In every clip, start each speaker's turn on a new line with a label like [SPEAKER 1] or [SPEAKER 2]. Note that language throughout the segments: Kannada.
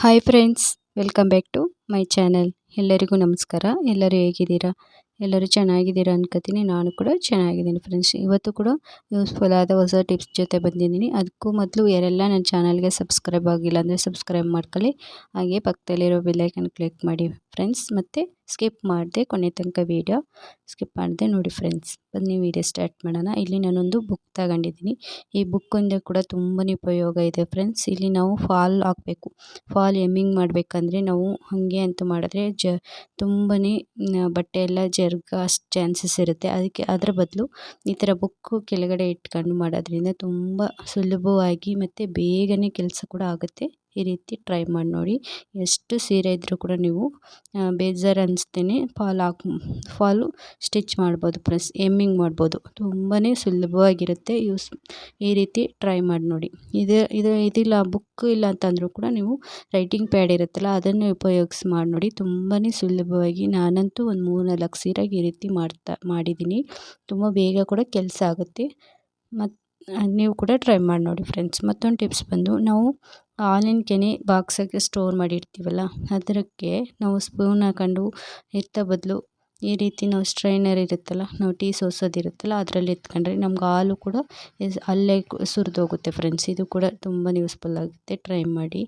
[SPEAKER 1] Hi friends, welcome back to my channel. ಎಲ್ಲರಿಗೂ ನಮಸ್ಕಾರ. ಎಲ್ಲರೂ ಹೇಗಿದ್ದೀರಾ? ಎಲ್ಲರೂ ಚೆನ್ನಾಗಿದ್ದೀರಾ ಅನ್ಕೋತೀನಿ. ನಾನು ಕೂಡ ಚೆನ್ನಾಗಿದ್ದೀನಿ ಫ್ರೆಂಡ್ಸ್. ಇವತ್ತು ಕೂಡ ಯೂಸ್ಫುಲ್ ಆದ ಹೊಸ ಟಿಪ್ಸ್ ಜೊತೆ ಬಂದಿದ್ದೀನಿ. ಅದಕ್ಕೂ ಮೊದಲು ಯಾರೆಲ್ಲ ನನ್ನ ಚಾನಲ್ಗೆ ಸಬ್ಸ್ಕ್ರೈಬ್ ಆಗಿಲ್ಲ ಅಂದರೆ ಸಬ್ಸ್ಕ್ರೈಬ್ ಮಾಡ್ಕೊಳ್ಳಿ. ಹಾಗೆ ಪಕ್ಕದಲ್ಲಿರೋ ಬೆಲ್ಲೈಕನ್ ಕ್ಲಿಕ್ ಮಾಡಿ ಫ್ರೆಂಡ್ಸ್. ಮತ್ತು ಸ್ಕಿಪ್ ಮಾಡಿದೆ ಕೊನೆ ತನಕ ವೀಡಿಯೋ ಸ್ಕಿಪ್ ಮಾಡಿದೆ ನೋಡಿ ಫ್ರೆಂಡ್ಸ್. ಬನ್ನಿ ವೀಡಿಯೋ ಸ್ಟಾರ್ಟ್ ಮಾಡೋಣ. ಇಲ್ಲಿ ನಾನೊಂದು ಬುಕ್ ತಗೊಂಡಿದ್ದೀನಿ. ಈ ಬುಕ್ಕಿಂದ ಕೂಡ ತುಂಬಾ ಉಪಯೋಗ ಇದೆ ಫ್ರೆಂಡ್ಸ್. ಇಲ್ಲಿ ನಾವು ಫಾಲ್ ಹಾಕಬೇಕು. ಫಾಲ್ ಎಮ್ಮಿಂಗ್ ಮಾಡಬೇಕಂದ್ರೆ ನಾವು ಹಾಗೆ ಅಂತ ಮಾಡಿದ್ರೆ ತುಂಬಾ ಬಟ್ಟೆ ಎಲ್ಲ ಜರುಗೋ ಅಷ್ಟು ಚಾನ್ಸಸ್ ಇರುತ್ತೆ. ಅದಕ್ಕೆ ಅದರ ಬದಲು ಈ ಥರ ಬುಕ್ಕು ಕೆಳಗಡೆ ಇಟ್ಕೊಂಡು ಮಾಡೋದ್ರಿಂದ ತುಂಬ ಸುಲಭವಾಗಿ ಮತ್ತು ಬೇಗನೆ ಕೆಲಸ ಕೂಡ ಆಗುತ್ತೆ. ಈ ರೀತಿ ಟ್ರೈ ಮಾಡಿ ನೋಡಿ. ಎಷ್ಟು ಸೀರೆ ಇದ್ದರೂ ಕೂಡ ನೀವು ಬೇಜಾರು ಅನಿಸ್ತೇನೆ ಫಾಲು ಸ್ಟಿಚ್ ಮಾಡ್ಬೋದು ಪ್ಲಸ್ ಎಮ್ಮಿಂಗ್ ಮಾಡ್ಬೋದು. ತುಂಬಾ ಸುಲಭವಾಗಿರುತ್ತೆ. ಈ ರೀತಿ ಟ್ರೈ ಮಾಡಿ ನೋಡಿ. ಇದಿಲ್ಲ ಬುಕ್ ಇಲ್ಲ ಅಂತಂದರೂ ಕೂಡ ನೀವು ರೈಟಿಂಗ್ ಪ್ಯಾಡ್ ಇರುತ್ತಲ್ಲ ಅದನ್ನು ಉಪಯೋಗಿಸಿ ಮಾಡಿ ನೋಡಿ. ತುಂಬಾ ಸುಲಭವಾಗಿ ನಾನಂತೂ ಒಂದು 3-4 ಸೀರೆಗೆ ಈ ರೀತಿ ಮಾಡಿದ್ದೀನಿ. ತುಂಬ ಬೇಗ ಕೂಡ ಕೆಲಸ ಆಗುತ್ತೆ. ಮತ್ತು ನೀವು ಕೂಡ ಟ್ರೈ ಮಾಡಿ ನೋಡಿ ಫ್ರೆಂಡ್ಸ್. ಮತ್ತೊಂದು ಟಿಪ್ಸ್ ಬಂದು ನಾವು ಹಾಲಿನ ಕೆನೆ ಬಾಕ್ಸಾಗೆ ಸ್ಟೋರ್ ಮಾಡಿರ್ತೀವಲ್ಲ ಅದಕ್ಕೆ ನಾವು ಸ್ಪೂನ್ ಹಾಕೊಂಡು ಬದಲು ಈ ರೀತಿ ನಾವು ಸ್ಟ್ರೈನರ್ ಇರುತ್ತಲ್ಲ, ನಾವು ಟೀ ಸೋಸೋದಿರುತ್ತಲ್ಲ ಅದರಲ್ಲಿ ಎತ್ಕೊಂಡ್ರೆ ನಮ್ಗೆ ಹಾಲು ಕೂಡ ಅಲ್ಲೇ ಸುರಿದೋಗುತ್ತೆ ಫ್ರೆಂಡ್ಸ್. ಇದು ಕೂಡ ತುಂಬ ಯೂಸ್ಫುಲ್ ಆಗುತ್ತೆ. ಟ್ರೈ ಮಾಡಿ.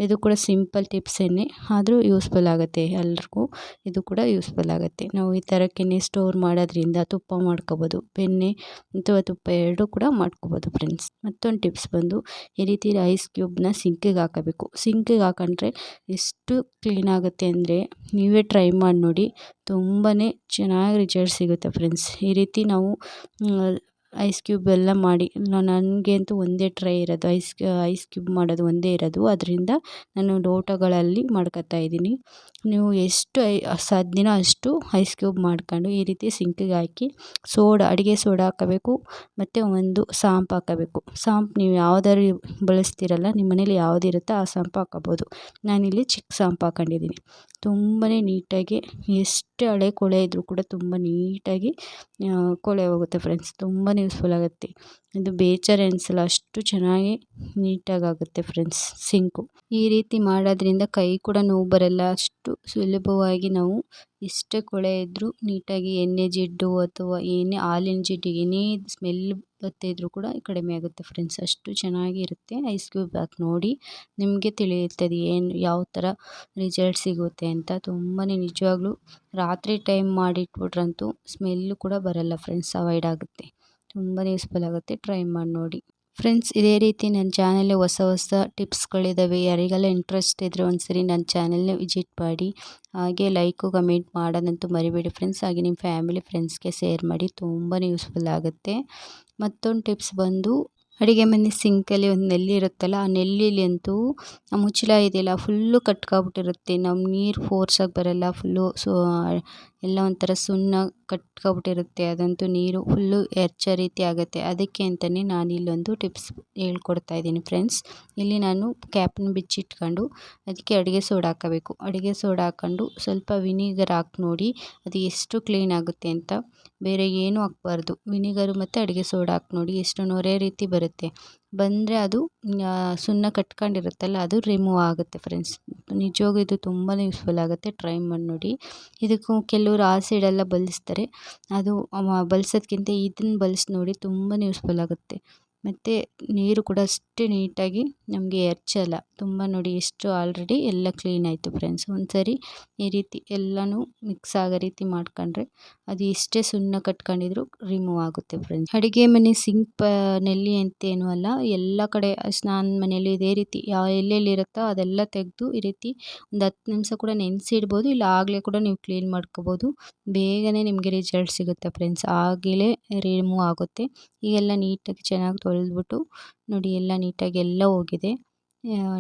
[SPEAKER 1] ಇದು ಕೂಡ ಸಿಂಪಲ್ ಟಿಪ್ಸೇನೆ ಆದರೂ ಯೂಸ್ಫುಲ್ ಆಗುತ್ತೆ ಎಲ್ರಿಗೂ. ಇದು ಕೂಡ ಯೂಸ್ಫುಲ್ ಆಗುತ್ತೆ. ನಾವು ಈ ಥರ ಕೆನೆ ಸ್ಟೋರ್ ಮಾಡೋದ್ರಿಂದ ತುಪ್ಪ ಮಾಡ್ಕೋಬೋದು. ಬೆಣ್ಣೆ ಅಥವಾ ತುಪ್ಪ ಎರಡೂ ಕೂಡ ಮಾಡ್ಕೋಬೋದು ಫ್ರೆಂಡ್ಸ್. ಮತ್ತೊಂದು ಟಿಪ್ಸ್ ಬಂದು ಈ ರೀತಿ ಐಸ್ ಕ್ಯೂಬ್ನ ಸಿಂಕಿಗೆ ಹಾಕಬೇಕು. ಸಿಂಕಿಗೆ ಹಾಕೊಂಡ್ರೆ ಎಷ್ಟು ಕ್ಲೀನ್ ಆಗುತ್ತೆ ಅಂದರೆ ನೀವೇ ಟ್ರೈ ಮಾಡಿ ನೋಡಿ. ತುಂಬಾ ಚೆನ್ನಾಗಿ ರಿಸಲ್ಟ್ ಸಿಗುತ್ತೆ ಫ್ರೆಂಡ್ಸ್. ಈ ರೀತಿ ನಾವು ಐಸ್ ಕ್ಯೂಬ್ ಎಲ್ಲ ಮಾಡಿ ನನಗೆ ಅಂತೂ ಒಂದೇ ಟ್ರೈ ಇರೋದು. ಐಸ್ ಕ್ಯೂಬ್ ಮಾಡೋದು ಒಂದೇ ಇರೋದು. ಅದರಿಂದ ನಾನು ಲೋಟಗಳಲ್ಲಿ ಮಾಡ್ಕೊತಾ ಇದ್ದೀನಿ. ನೀವು ಎಷ್ಟು ಸಾಧ್ಯನೋ ಅಷ್ಟು ಐಸ್ ಕ್ಯೂಬ್ ಮಾಡ್ಕೊಂಡು ಈ ರೀತಿ ಸಿಂಕಿಗೆ ಹಾಕಿ ಅಡುಗೆ ಸೋಡಾ ಹಾಕಬೇಕು. ಮತ್ತು ಒಂದು ಸಾಂಪು ಹಾಕಬೇಕು. ಸಾಂಪು ನೀವು ಯಾವುದಾದ್ರು ಬಳಸ್ತೀರಲ್ಲ, ನಿಮ್ಮ ಮನೇಲಿ ಯಾವುದಿರುತ್ತೋ ಆ ಸಾಂಪು ಹಾಕೋಬೋದು. ನಾನಿಲ್ಲಿ ಚಿಕ್ಕ ಸಾಂಪು ಹಾಕೊಂಡಿದ್ದೀನಿ. ತುಂಬಾ ನೀಟಾಗಿ ಎಷ್ಟು ಹಳೆ ಕೊಳೆ ಇದ್ದರೂ ಕೂಡ ತುಂಬ ನೀಟಾಗಿ ಕೊಳೆ ಹೋಗುತ್ತೆ ಫ್ರೆಂಡ್ಸ್. ತುಂಬಾ ಯೂಸ್ಫುಲ್ ಆಗುತ್ತೆ. ಇದು ಬೇಜಾರು ಅನಿಸಲ್ಲ, ಅಷ್ಟು ಚೆನ್ನಾಗಿ ನೀಟಾಗಿ ಆಗುತ್ತೆ ಫ್ರೆಂಡ್ಸ್ ಸಿಂಕು. ಈ ರೀತಿ ಮಾಡೋದ್ರಿಂದ ಕೈ ಕೂಡ ನೋವು ಬರಲ್ಲ. ಅಷ್ಟು ಸುಲಭವಾಗಿ ನಾವು ಎಷ್ಟೇ ಕೊಳೆ ಇದ್ದರೂ ನೀಟಾಗಿ ಎಣ್ಣೆ ಜಿಡ್ಡು ಅಥವಾ ಏನೇ ಹಾಲಿನ ಜಿಡ್ಡು ಏನೇ ಸ್ಮೆಲ್ ಬರ್ತಿದ್ರೂ ಕೂಡ ಕಡಿಮೆ ಆಗುತ್ತೆ ಫ್ರೆಂಡ್ಸ್. ಅಷ್ಟು ಚೆನ್ನಾಗಿರುತ್ತೆ. ಐಸ್ ಕ್ಯೂಬ್ ಹಾಕಿ ನೋಡಿ, ನಿಮಗೆ ತಿಳಿಯುತ್ತದೆ ಯಾವ ಥರ ರಿಸಲ್ಟ್ ಸಿಗುತ್ತೆ ಅಂತ. ತುಂಬಾ ನಿಜವಾಗ್ಲೂ ರಾತ್ರಿ ಟೈಮ್ ಮಾಡಿಟ್ಬಿಟ್ರಂತೂ ಸ್ಮೆಲ್ಲು ಕೂಡ ಬರಲ್ಲ ಫ್ರೆಂಡ್ಸ್. ಅವಾಯ್ಡ್ ಆಗುತ್ತೆ. ತುಂಬಾ ಯೂಸ್ಫುಲ್ ಆಗುತ್ತೆ. ಟ್ರೈ ಮಾಡಿ ನೋಡಿ ಫ್ರೆಂಡ್ಸ್. ಇದೇ ರೀತಿ ನನ್ನ ಚಾನಲ್ ಹೊಸ ಟಿಪ್ಸ್ಗಳಿದ್ದಾವೆ. ಯಾರಿಗೆಲ್ಲ ಇಂಟ್ರೆಸ್ಟ್ ಇದ್ದರೆ ಒಂದ್ಸರಿ ನನ್ನ ಚಾನಲ್ನ ವಿಸಿಟ್ ಮಾಡಿ. ಹಾಗೆ ಲೈಕು ಕಮೆಂಟ್ ಮಾಡೋದಂತೂ ಮರಿಬೇಡಿ ಫ್ರೆಂಡ್ಸ್. ಹಾಗೆ ನಿಮ್ಮ ಫ್ಯಾಮಿಲಿ ಫ್ರೆಂಡ್ಸ್ಗೆ ಶೇರ್ ಮಾಡಿ. ತುಂಬಾ ಯೂಸ್ಫುಲ್ ಆಗುತ್ತೆ. ಮತ್ತೊಂದು ಟಿಪ್ಸ್ ಬಂದು ಅಡುಗೆ ಮನೆ ಸಿಂಕಲ್ಲಿ ಒಂದು ನೆಲ್ಲಿ ಇರುತ್ತಲ್ಲ, ಆ ನೆಲ್ಲಿಲಿ ಅಂತೂ ಆ ಮುಚ್ಚಳ ಇದೆಯಲ್ಲ ಫುಲ್ಲು ಕಟ್ಕೊಬಿಟ್ಟಿರುತ್ತೆ. ನಮ್ಮ ನೀರು ಫೋರ್ಸಾಗಿ ಬರಲ್ಲ. ಎಲ್ಲ ಒಂಥರ ಸುಣ್ಣ ಕಟ್ಕೊಬಿಟ್ಟಿರುತ್ತೆ. ಅದಂತೂ ನೀರು ಫುಲ್ಲು ಎರ್ಚೋ ರೀತಿ ಆಗುತ್ತೆ. ಅದಕ್ಕೆ ಅಂತಲೇ ನಾನು ಇಲ್ಲೊಂದು ಟಿಪ್ಸ್ ಹೇಳ್ಕೊಡ್ತಾ ಇದ್ದೀನಿ ಫ್ರೆಂಡ್ಸ್. ಇಲ್ಲಿ ನಾನು ಕ್ಯಾಪ್ನ ಬಿಚ್ಚಿಟ್ಕೊಂಡು ಅದಕ್ಕೆ ಅಡುಗೆ ಸೋಡಾ ಹಾಕಬೇಕು. ಅಡುಗೆ ಸೋಡಾ ಹಾಕ್ಕೊಂಡು ಸ್ವಲ್ಪ ವಿನಿಗರ್ ಹಾಕಿ ನೋಡಿ ಅದು ಎಷ್ಟು ಕ್ಲೀನ್ ಆಗುತ್ತೆ ಅಂತ. ಬೇರೆ ಏನೂ ಹಾಕ್ಬಾರ್ದು. ವಿನಿಗರು ಮತ್ತು ಅಡುಗೆ ಸೋಡಾ ಹಾಕಿ ನೋಡಿ ಎಷ್ಟು ನೊರೆ ರೀತಿ ಬಂದರೆ ಅದು ಸುಣ್ಣ ಕಟ್ಕೊಂಡಿರುತ್ತಲ್ಲ ಅದು ರಿಮೂವ್ ಆಗುತ್ತೆ ಫ್ರೆಂಡ್ಸ್. ನಿಜವಾಗೂ ಇದು ತುಂಬಾ ಯೂಸ್ಫುಲ್ ಆಗುತ್ತೆ. ಟ್ರೈ ಮಾಡಿ ನೋಡಿ. ಇದಕ್ಕೂ ಕೆಲವರು ಆಸಿಡೆಲ್ಲ ಬಳಸ್ತಾರೆ. ಅದು ಬಳಸೋದ್ಕಿಂತ ಇದನ್ನು ಬಳಸಿ ನೋಡಿ. ತುಂಬಾ ಯೂಸ್ಫುಲ್ ಆಗುತ್ತೆ. ಮತ್ತು ನೀರು ಕೂಡ ಅಷ್ಟೇ ನೀಟಾಗಿ ನಮಗೆ ಎರ್ಚಲ್ಲ. ತುಂಬ ನೋಡಿ ಎಷ್ಟು ಆಲ್ರೆಡಿ ಎಲ್ಲ ಕ್ಲೀನ್ ಆಯಿತು ಫ್ರೆಂಡ್ಸ್. ಒಂದ್ಸರಿ ಈ ರೀತಿ ಎಲ್ಲನೂ ಮಿಕ್ಸ್ ಆಗೋ ರೀತಿ ಮಾಡ್ಕೊಂಡ್ರೆ ಅದು ಎಷ್ಟೇ ಸುಣ್ಣ ಕಟ್ಕೊಂಡಿದ್ರು ರಿಮೂವ್ ಆಗುತ್ತೆ ಫ್ರೆಂಡ್ಸ್. ಅಡುಗೆ ಮನೆ ಸಿಂಕ್ ನೆಲ್ಲಿ ಅಂತೇನೂ ಅಲ್ಲ, ಎಲ್ಲ ಕಡೆ ಸ್ನಾನ ಮನೆಯಲ್ಲಿ ಇದೇ ರೀತಿ ಎಲ್ಲೆಲ್ಲಿರುತ್ತೋ ಅದೆಲ್ಲ ತೆಗೆದು ಈ ರೀತಿ ಒಂದು 10 ನಿಮಿಷ ಕೂಡ ನೆನೆಸಿಡ್ಬೋದು. ಇಲ್ಲ ಆಗಲೇ ಕೂಡ ನೀವು ಕ್ಲೀನ್ ಮಾಡ್ಕೋಬೋದು. ಬೇಗನೆ ನಿಮಗೆ ರಿಸಲ್ಟ್ ಸಿಗುತ್ತೆ ಫ್ರೆಂಡ್ಸ್. ಆಗಲೇ ರಿಮೂವ್ ಆಗುತ್ತೆ. ಈಗೆಲ್ಲ ನೀಟಾಗಿ ಚೆನ್ನಾಗಿ ತೊಳೆದ್ಬಿಟ್ಟು ನೋಡಿ, ಎಲ್ಲ ನೀಟಾಗಿ ಎಲ್ಲ ಹೋಗಿದೆ.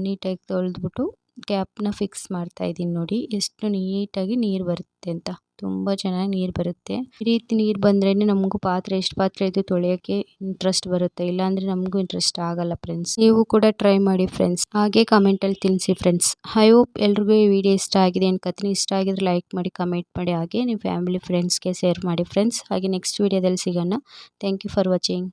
[SPEAKER 1] ನೀಟಾಗಿ ತೊಳೆದ್ಬಿಟ್ಟು ಕ್ಯಾಪ್ನ ಫಿಕ್ಸ್ ಮಾಡ್ತಾಯಿದ್ದೀನಿ ನೋಡಿ ಎಷ್ಟು ನೀಟಾಗಿ ನೀರು ಬರುತ್ತೆ ಅಂತ. ತುಂಬ ಚೆನ್ನಾಗಿ ನೀರು ಬರುತ್ತೆ. ಈ ರೀತಿ ನೀರು ಬಂದ್ರೇ ನಮಗೂ ಎಷ್ಟು ಪಾತ್ರೆ ಇದು ತೊಳೆಯೋಕ್ಕೆ ಇಂಟ್ರೆಸ್ಟ್ ಬರುತ್ತೆ. ಇಲ್ಲಾಂದರೆ ನಮಗೂ ಇಂಟ್ರೆಸ್ಟ್ ಆಗಲ್ಲ ಫ್ರೆಂಡ್ಸ್. ನೀವು ಕೂಡ ಟ್ರೈ ಮಾಡಿ ಫ್ರೆಂಡ್ಸ್. ಹಾಗೆ ಕಮೆಂಟಲ್ಲಿ ತಿಳಿಸಿ ಫ್ರೆಂಡ್ಸ್. ಐ ಹೋಪ್ ಎಲ್ರಿಗೂ ಈ ವಿಡಿಯೋ ಇಷ್ಟ ಆಗಿದೆ ಅನ್ಕೋತೀನಿ. ಇಷ್ಟ ಆಗಿದ್ರೆ ಲೈಕ್ ಮಾಡಿ, ಕಮೆಂಟ್ ಮಾಡಿ. ಹಾಗೆ ನಿಮ್ಮ ಫ್ಯಾಮಿಲಿ ಫ್ರೆಂಡ್ಸ್ಗೆ ಶೇರ್ ಮಾಡಿ ಫ್ರೆಂಡ್ಸ್. ಹಾಗೆ ನೆಕ್ಸ್ಟ್ ವಿಡಿಯೋದಲ್ಲಿ ಸಿಗೋಣ. Thank you for watching.